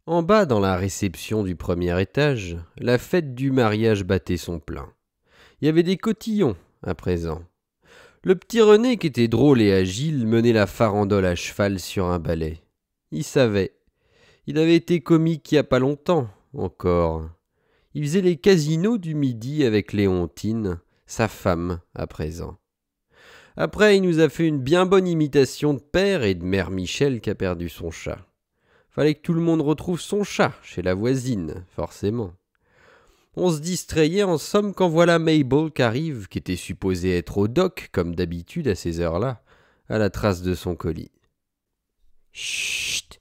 En bas, dans la réception du premier étage, la fête du mariage battait son plein. Il y avait des cotillons, à présent. Le petit René, qui était drôle et agile, menait la farandole à cheval sur un balai. Il savait. Il avait été comique il y a pas longtemps, encore. Il faisait les casinos du midi avec Léontine, sa femme, à présent. Après, il nous a fait une bien bonne imitation de père et de mère Michel qui a perdu son chat. Fallait que tout le monde retrouve son chat chez la voisine, forcément. On se distrayait en somme quand voilà Mabel qui arrive, qui était supposée être au dock, comme d'habitude à ces heures-là, à la trace de son colis. Chut!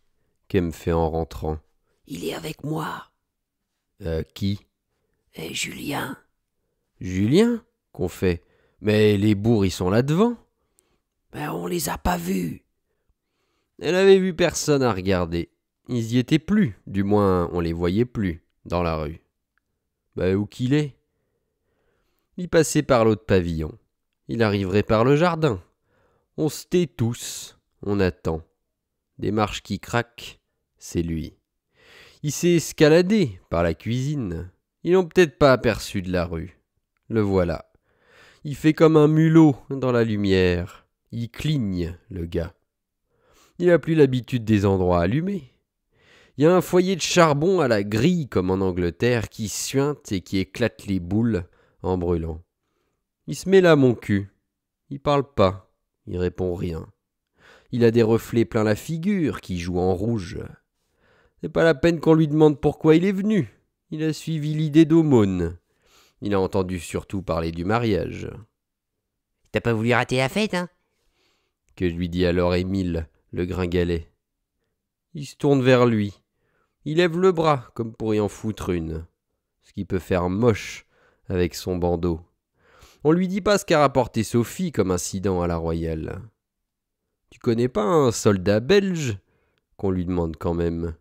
Qu'elle me fait en rentrant. Il est avec moi. Qui? Et Julien? Julien? Qu'on fait? Mais les bourgs, ils sont là devant. Ben on les a pas vus. Elle avait vu personne à regarder. Ils y étaient plus, du moins on les voyait plus, dans la rue. Où qu'il est? Il passait par l'autre pavillon. Il arriverait par le jardin. On se tait tous, on attend. Des marches qui craquent, c'est lui. Il s'est escaladé par la cuisine. Ils l'ont peut-être pas aperçu de la rue. Le voilà. Il fait comme un mulot dans la lumière. Il cligne, le gars. Il a plus l'habitude des endroits allumés. Il y a un foyer de charbon à la grille comme en Angleterre qui suinte et qui éclate les boules en brûlant. Il se met là mon cul. Il parle pas. Il répond rien. Il a des reflets plein la figure qui jouent en rouge. C'est pas la peine qu'on lui demande pourquoi il est venu. Il a suivi l'idée d'aumône. Il a entendu surtout parler du mariage. T'as pas voulu rater la fête, hein? Que lui dit alors Émile, le gringalet. Il se tourne vers lui. Il lève le bras comme pour y en foutre une. Ce qui peut faire moche avec son bandeau. On lui dit pas ce qu'a rapporté Sophie comme incident à la Royale. Tu connais pas un soldat belge? Qu'on lui demande quand même.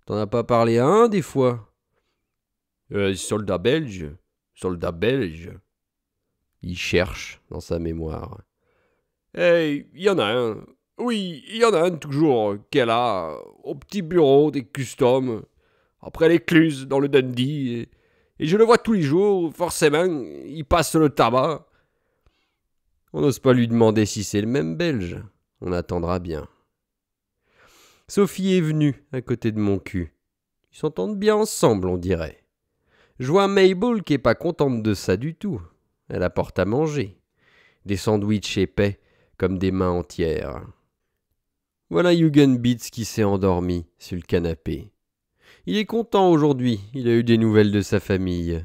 T'en as pas parlé à un des fois? Soldat belge? Soldat belge? Il cherche dans sa mémoire. Il y en a un. Oui, il y en a un toujours qu'elle a au petit bureau des customs, après l'écluse dans le Dundee. Et je le vois tous les jours, forcément, il passe le tabac. On n'ose pas lui demander si c'est le même Belge. On attendra bien. Sophie est venue à côté de mon cul. Ils s'entendent bien ensemble, on dirait. Je vois Mabel qui est pas contente de ça du tout. Elle apporte à manger. Des sandwichs épais comme des mains entières. Voilà Hugenbitz qui s'est endormi sur le canapé. Il est content aujourd'hui, il a eu des nouvelles de sa famille.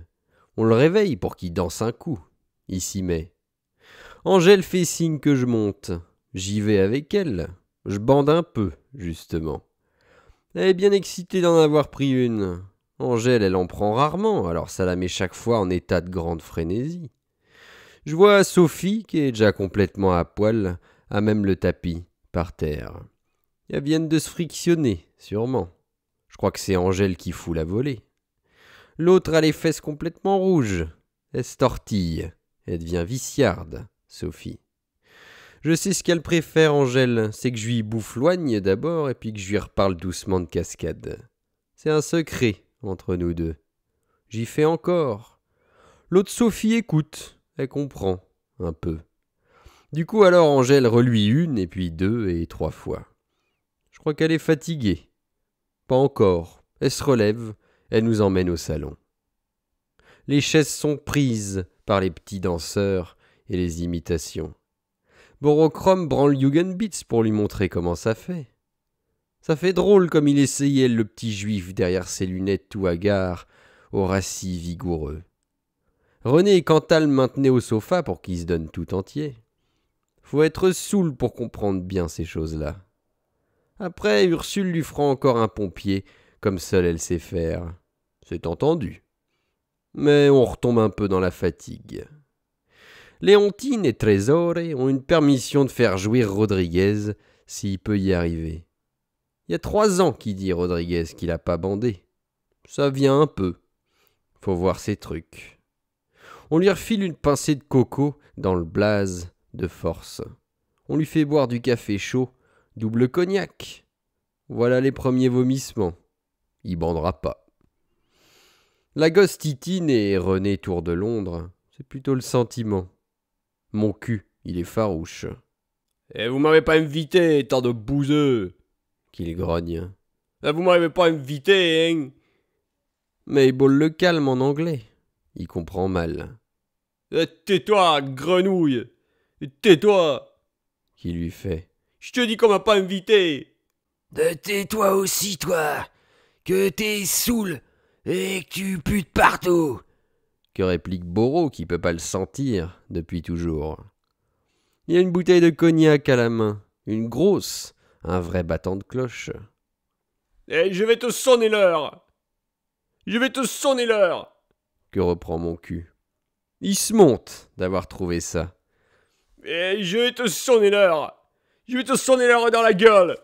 On le réveille pour qu'il danse un coup. Il s'y met. Angèle fait signe que je monte. J'y vais avec elle. Je bande un peu, justement. Elle est bien excitée d'en avoir pris une. Angèle, elle en prend rarement, alors ça la met chaque fois en état de grande frénésie. Je vois Sophie, qui est déjà complètement à poil, à même le tapis, par terre. Elles viennent de se frictionner, sûrement. Je crois que c'est Angèle qui fout la volée. L'autre a les fesses complètement rouges. Elle se tortille. Elle devient viciarde, Sophie. Je sais ce qu'elle préfère, Angèle, c'est que je lui bouffe l'oigne d'abord et puis que je lui reparle doucement de cascade. C'est un secret entre nous deux. J'y fais encore. L'autre Sophie écoute, elle comprend, un peu. Du coup alors Angèle reluit une et puis deux et trois fois. Je crois qu'elle est fatiguée. Pas encore. Elle se relève, elle nous emmène au salon. Les chaises sont prises par les petits danseurs et les imitations. Borochrome branle Jugendbitz pour lui montrer comment ça fait. Ça fait drôle comme il essayait le petit juif derrière ses lunettes tout hagards, au racis vigoureux. René et Cantal maintenaient au sofa pour qu'il se donne tout entier. Faut être saoul pour comprendre bien ces choses-là. Après, Ursule lui fera encore un pompier, comme seule elle sait faire. C'est entendu. Mais on retombe un peu dans la fatigue. Léontine et Trésor ont une permission de faire jouir Rodriguez s'il peut y arriver. Il y a 3 ans qu'il dit Rodriguez qu'il a pas bandé. Ça vient un peu. Faut voir ses trucs. On lui refile une pincée de coco dans le blaze de force. On lui fait boire du café chaud, double cognac. Voilà les premiers vomissements. il bandera pas. La gosse Titine et René Tour de Londres, c'est plutôt le sentiment. Mon cul, il est farouche. Et vous m'avez pas invité, tant de bouseux. Qu'il grogne. Vous m'avez pas invité, hein. Mabel le calme en anglais. Il comprend mal. Tais-toi, grenouille. Tais-toi. Qui lui fait. Je te dis qu'on m'a pas invité. Tais-toi aussi, toi, que t'es saoul et que tu putes partout. Que réplique Boro qui peut pas le sentir depuis toujours. Il y a une bouteille de cognac à la main. Une grosse. Un vrai battant de cloche. Et je vais te sonner l'heure. Je vais te sonner l'heure. Que reprend mon cul. Il se monte d'avoir trouvé ça. Et je vais te sonner l'heure. Je vais te sonner l'heure dans la gueule.